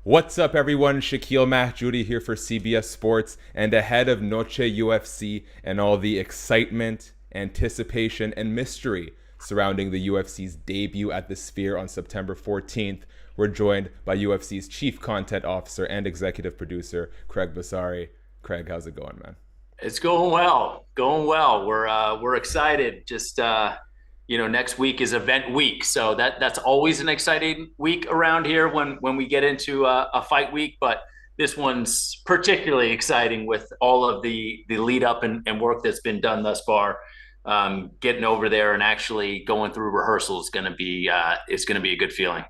What's up, everyone? Shakiel Mahjouri here for CBS Sports, and ahead of Noche UFC and all the excitement, anticipation, and mystery surrounding the UFC's debut at the Sphere on September 14th, we're joined by UFC's Chief Content Officer and Executive Producer, Craig Borsari. Craig, how's it going, man? It's going well, going well. We're excited. Just next week is event week, so that's always an exciting week around here when we get into a fight week. But this one's particularly exciting with all of the lead up and work that's been done thus far. Getting over there and actually going through rehearsal is going to be a good feeling.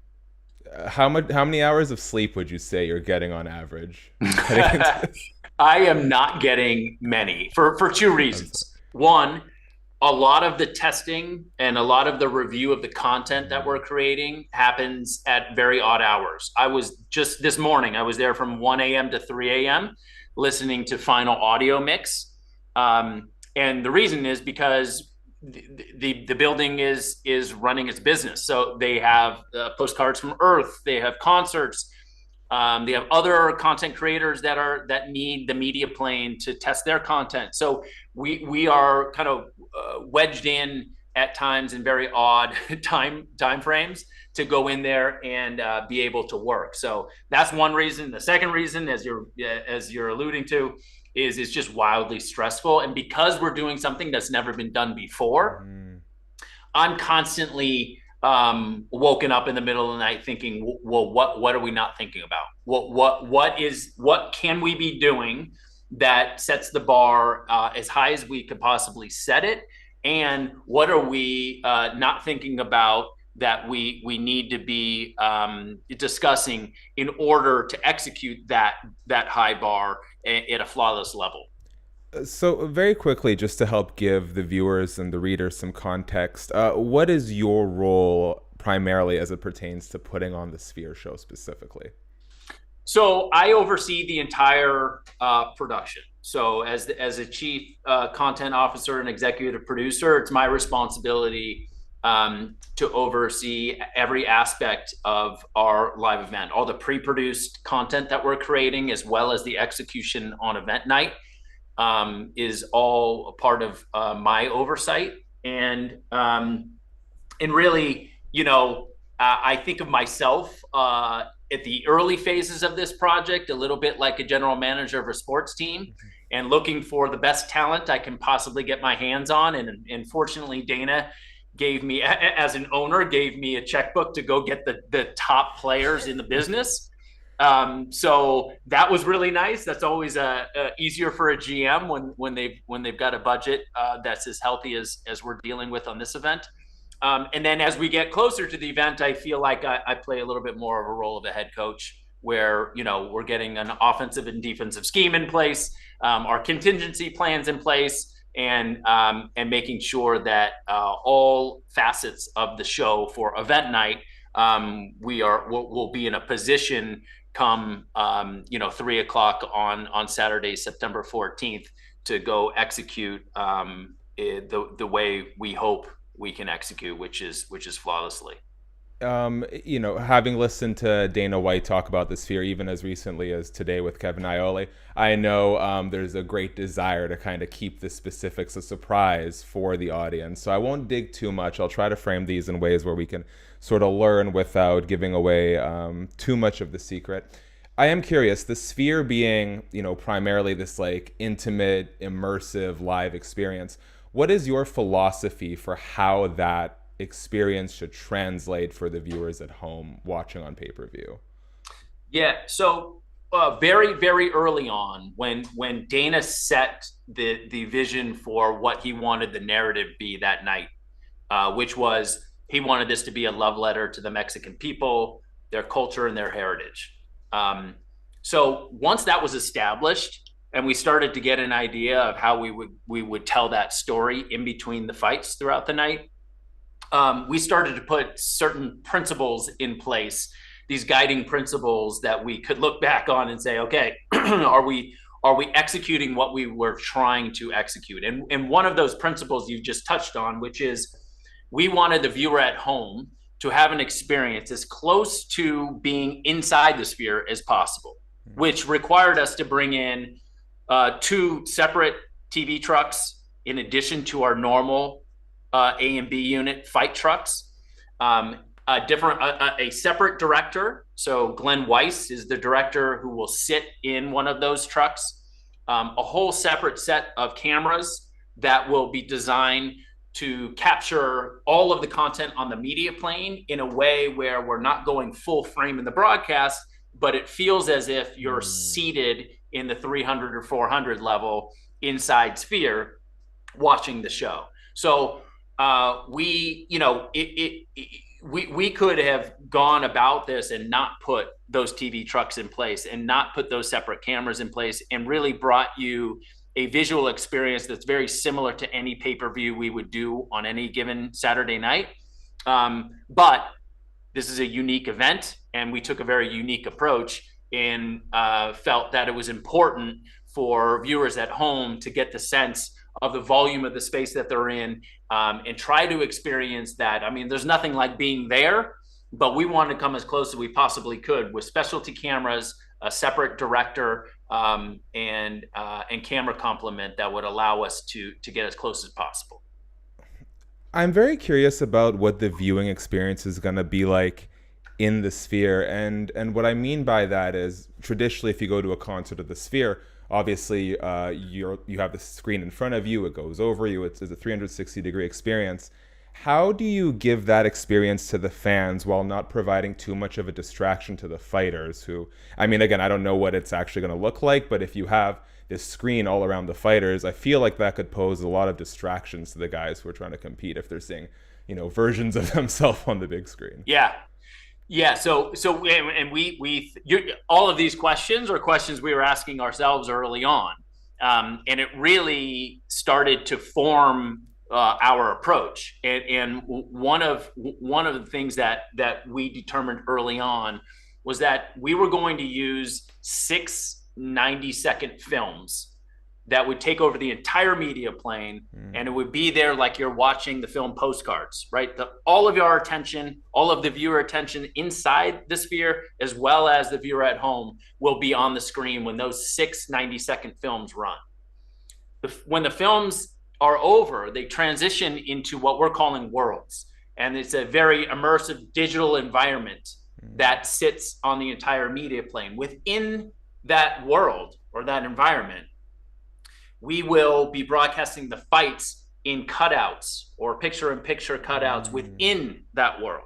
How many hours of sleep would you say you're getting on average? Heading into I am not getting many for two this? reasons. One, a lot of the testing and a lot of the review of the content that we're creating happens at very odd hours. I was just this morning, I was there from 1 a.m. to 3 a.m. listening to final audio mix. And the reason is because the building is running its business. So they have postcards from Earth, they have concerts, they have other content creators that need the media plane to test their content. So we are kind of wedged in at times in very odd time frames to go in there and be able to work. So that's one reason. The second reason, as you're alluding to, is it's just wildly stressful. And because we're doing something that's never been done before, Mm. I'm constantly woken up in the middle of the night thinking, well, what are we not thinking about? What can we be doing that sets the bar as high as we could possibly set it? And what are we not thinking about that we need to be discussing in order to execute that high bar at a flawless level? So, very quickly, just to help give the viewers and the readers some context, what is your role primarily as it pertains to putting on the Sphere show specifically? So I oversee the entire production. So as a chief content officer and executive producer, it's my responsibility to oversee every aspect of our live event, all the pre-produced content that we're creating, as well as the execution on event night, is all a part of my oversight. And really, I think of myself at the early phases of this project a little bit like a general manager of a sports team, and looking for the best talent I can possibly get my hands on. And fortunately, Dana gave me, as an owner, gave me a checkbook to go get the top players in the business. So that was really nice. That's always easier for a GM when they've got a budget that's as healthy as we're dealing with on this event. And then as we get closer to the event, I feel like I play a little bit more of a role of a head coach, where we're getting an offensive and defensive scheme in place, our contingency plans in place, and making sure that all facets of the show for event night, we'll be in a position come 3 o'clock on Saturday, September 14th, to go execute the way we hope we can execute, which is flawlessly. Having listened to Dana White talk about the Sphere even as recently as today with Kevin Iole, I know there's a great desire to kind of keep the specifics a surprise for the audience. So I won't dig too much. I'll try to frame these in ways where we can sort of learn without giving away too much of the secret. I am curious, the Sphere being, primarily this like intimate, immersive live experience, what is your philosophy for how that experience should translate for the viewers at home watching on pay-per-view? Yeah. So very, very early on, when Dana set the vision for what he wanted the narrative be that night, which was he wanted this to be a love letter to the Mexican people, their culture, and their heritage. So once that was established, and we started to get an idea of how we would tell that story in between the fights throughout the night, we started to put certain principles in place, these guiding principles that we could look back on and say, okay, are we executing what we were trying to execute? And one of those principles you just touched on, which is we wanted the viewer at home to have an experience as close to being inside the sphere as possible, which required us to bring in two separate TV trucks in addition to our normal A and B unit fight trucks. A separate director. So Glenn Weiss is the director who will sit in one of those trucks. A whole separate set of cameras that will be designed to capture all of the content on the media plane in a way where we're not going full frame in the broadcast, but it feels as if you're seated in the 300 or 400 level inside sphere watching the show. So we could have gone about this and not put those TV trucks in place and not put those separate cameras in place and really brought you a visual experience that's very similar to any pay-per-view we would do on any given Saturday night. But this is a unique event, and we took a very unique approach and felt that it was important for viewers at home to get the sense of the volume of the space that they're in, and try to experience that. I mean, there's nothing like being there, but we wanted to come as close as we possibly could with specialty cameras, a separate director, and camera complement that would allow us to get as close as possible. I'm very curious about what the viewing experience is going to be like in the Sphere, and what I mean by that is traditionally, if you go to a concert at the Sphere, obviously you have the screen in front of you, it goes over you, it's a 360-degree experience. How do you give that experience to the fans while not providing too much of a distraction to the fighters who, I mean, again, I don't know what it's actually going to look like, but if you have this screen all around the fighters, I feel like that could pose a lot of distractions to the guys who are trying to compete if they're seeing, versions of themselves on the big screen. Yeah. Yeah. So all of these questions are questions we were asking ourselves early on. And it really started to form our approach. And one of the things that we determined early on was that we were going to use 6 90-second films that would take over the entire media plane, and it would be there like you're watching the film postcards, right? All of your attention, all of the viewer attention inside the Sphere, as well as the viewer at home, will be on the screen when those 6 90-second films run. When the films are over, they transition into what we're calling worlds. And it's a very immersive digital environment that sits on the entire media plane. Within that world or that environment, we will be broadcasting the fights in cutouts or picture-in-picture cutouts within that world.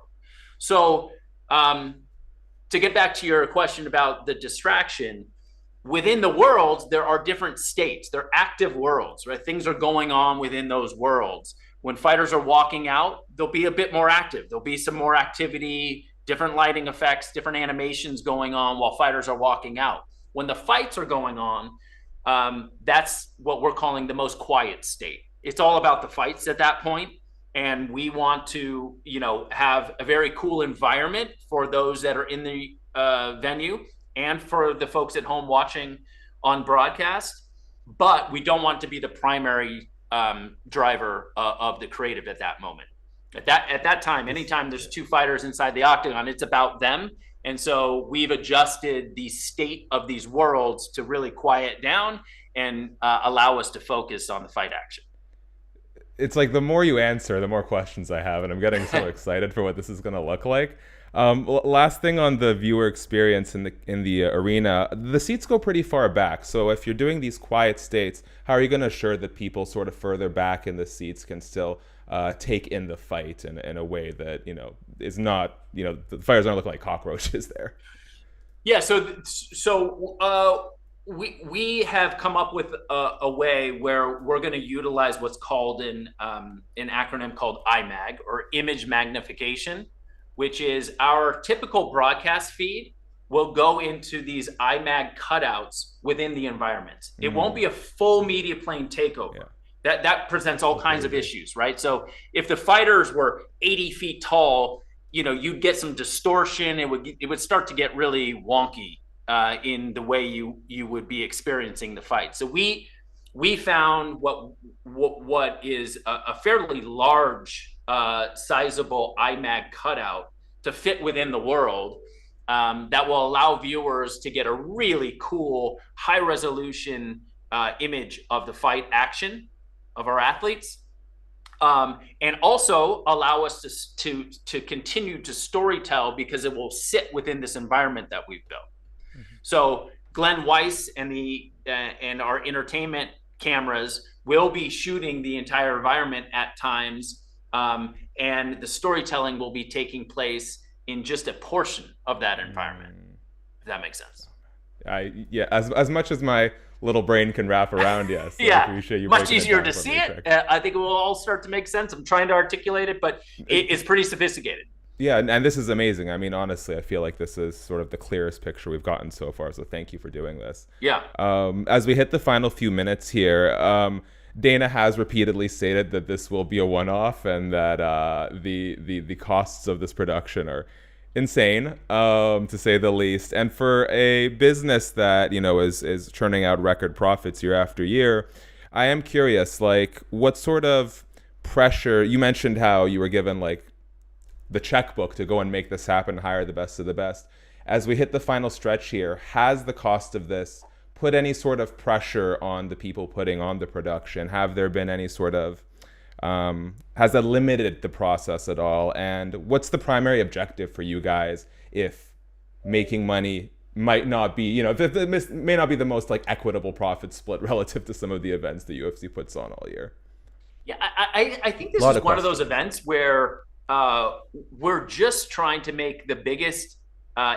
So to get back to your question about the distraction, within the worlds, there are different states. They're active worlds, right? Things are going on within those worlds. When fighters are walking out, they'll be a bit more active. There'll be some more activity, different lighting effects, different animations going on while fighters are walking out. When the fights are going on, that's what we're calling the most quiet state. It's all about the fights at that point. And we want to, have a very cool environment for those that are in the venue and for the folks at home watching on broadcast. But we don't want to be the primary driver of the creative at that moment. At that time, anytime there's 2 fighters inside the octagon, it's about them. And so we've adjusted the state of these worlds to really quiet down and allow us to focus on the fight action. It's like the more you answer, the more questions I have, and I'm getting so excited for what this is going to look like. Last thing on the viewer experience in the arena, the seats go pretty far back. So if you're doing these quiet states, how are you going to assure that people sort of further back in the seats can still take in the fight in a way that is not the fighters aren't looking like cockroaches there? Yeah. So we have come up with a way where we're going to utilize what's called an acronym called IMAG, or image magnification, which is our typical broadcast feed will go into these IMAG cutouts within the environment. It won't be a full media plane takeover. Yeah. That presents all kinds of issues, right? So if the fighters were 80 feet tall, you'd get some distortion. It would start to get really wonky in the way you would be experiencing the fight. So we found what is a fairly large sizable iMac cutout to fit within the world, that will allow viewers to get a really cool, high resolution image of the fight action of our athletes. And also allow us to continue to storytell, because it will sit within this environment that we've built. Mm-hmm. So Glenn Weiss and our entertainment cameras will be shooting the entire environment at times, and the storytelling will be taking place in just a portion of that environment. If that makes sense. Yeah, as much as my little brain can wrap around, yes. Yeah, I appreciate you. Much easier to see it. I think it will all start to make sense. I'm trying to articulate it, but it's pretty sophisticated. Yeah, and this is amazing. I mean, honestly, I feel like this is sort of the clearest picture we've gotten so far. So thank you for doing this. Yeah. As we hit the final few minutes here, Dana has repeatedly stated that this will be a one-off, and that the costs of this production are insane, to say the least. And for a business that, you know, is churning out record profits year after year, I am curious, like, what sort of pressure, you mentioned how you were given like the checkbook to go and make this happen, hire the best of the best. As we hit the final stretch here, has the cost of this put any sort of pressure on the people putting on the production? Have there been any sort of has that limited the process at all? And what's the primary objective for you guys if making money might not be, you know, this may not be the most like equitable profit split relative to some of the events the UFC puts on all year? Yeah, I think this is one of those events where we're just trying to make the biggest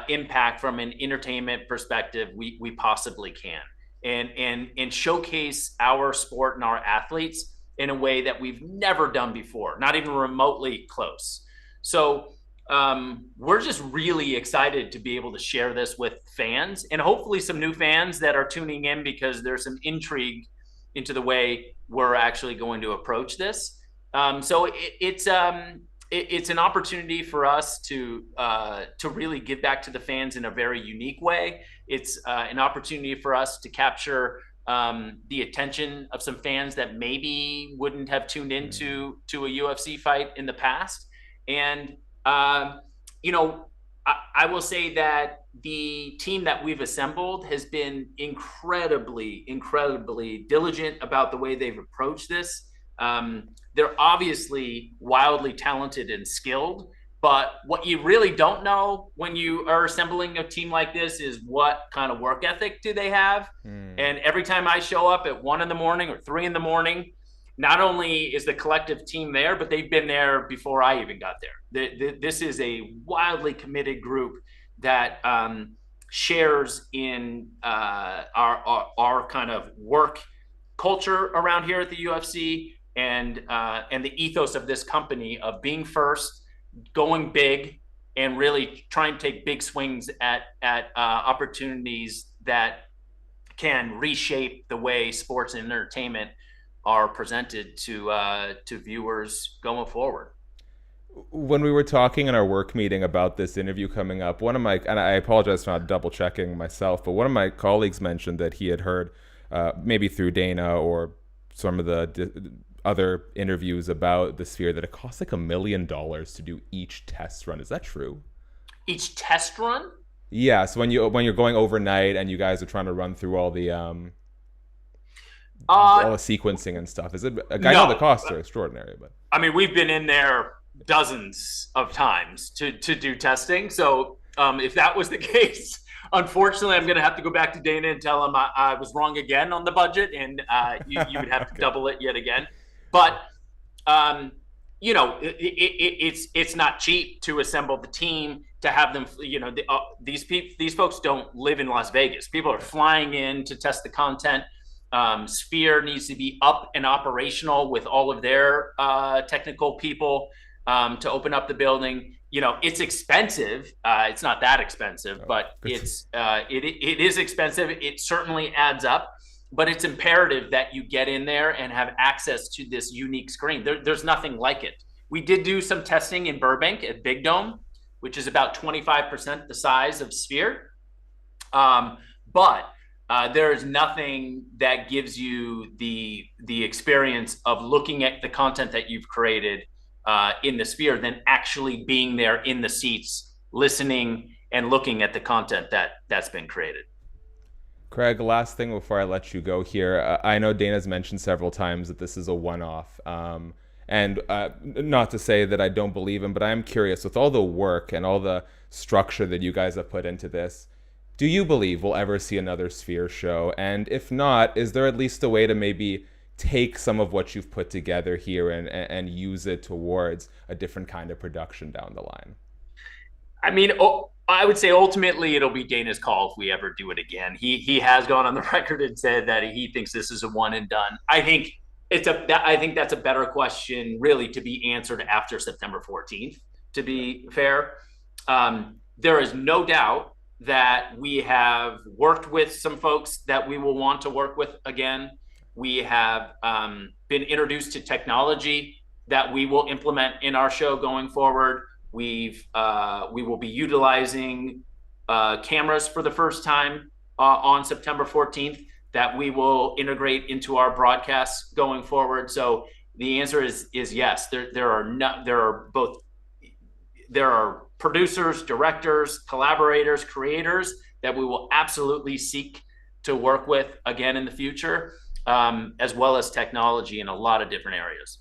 impact from an entertainment perspective we possibly can, and showcase our sport and our athletes in a way that we've never done before, not even remotely close. So we're just really excited to be able to share this with fans, and hopefully some new fans that are tuning in, because there's some intrigue into the way we're actually going to approach this. So it's an opportunity for us to really give back to the fans in a very unique way. It's an opportunity for us to capture the attention of some fans that maybe wouldn't have tuned into a UFC fight in the past. And you know, I will say that the team that we've assembled has been incredibly diligent about the way they've approached this. They're obviously wildly talented and skilled, but what you really don't know when you are assembling a team like this is what kind of work ethic do they have. And every time I show up at 1 a.m. or 3 a.m, not only is the collective team there, but they've been there before I even got there. This is a wildly committed group that shares in our kind of work culture around here at the UFC, and the ethos of this company of being first, going big, and really trying to take big swings at opportunities that can reshape the way sports and entertainment are presented to viewers going forward. When we were talking in our work meeting about this interview coming up, one of my, and I apologize for not double checking myself, but one of my colleagues mentioned that he had heard, maybe through Dana or some of the other interviews about the Sphere, that it costs like $1 million to do each test run. Is that true? Each test run? Yeah. So when you're going overnight and you guys are trying to run through all the sequencing and stuff, is it? I know the costs are extraordinary, but I mean, we've been in there dozens of times to do testing. So if that was the case, unfortunately, I'm going to have to go back to Dana and tell him I was wrong again on the budget, and you would have to double it yet again. But you know, it's not cheap to assemble the team, to have them. You know, these folks don't live in Las Vegas. People are flying in to test the content. Sphere needs to be up and operational with all of their technical people to open up the building. You know, it's expensive. It's not that expensive, but it is expensive. It certainly adds up, but it's imperative that you get in there and have access to this unique screen. There's nothing like it. We did do some testing in Burbank at Big Dome, which is about 25% the size of Sphere. But there is nothing that gives you the experience of looking at the content that you've created in the sphere than actually being there in the seats, listening and looking at the content that's been created. Craig, last thing before I let you go here. I know Dana's mentioned several times that this is a one off. And not to say that I don't believe him, but I am curious with all the work and all the structure that you guys have put into this. Do you believe we'll ever see another Sphere show? And if not, is there at least a way to maybe take some of what you've put together here and use it towards a different kind of production down the line? I mean, I would say ultimately it'll be Dana's call if we ever do it again. He has gone on the record and said that he thinks this is a one and done. I think that's a better question really to be answered after September 14th. To be fair, there is no doubt that we have worked with some folks that we will want to work with again. We have been introduced to technology that we will implement in our show going forward. We will be utilizing cameras for the first time on September 14th that we will integrate into our broadcasts going forward. So the answer is yes. There are producers, directors, collaborators, creators that we will absolutely seek to work with again in the future, as well as technology in a lot of different areas.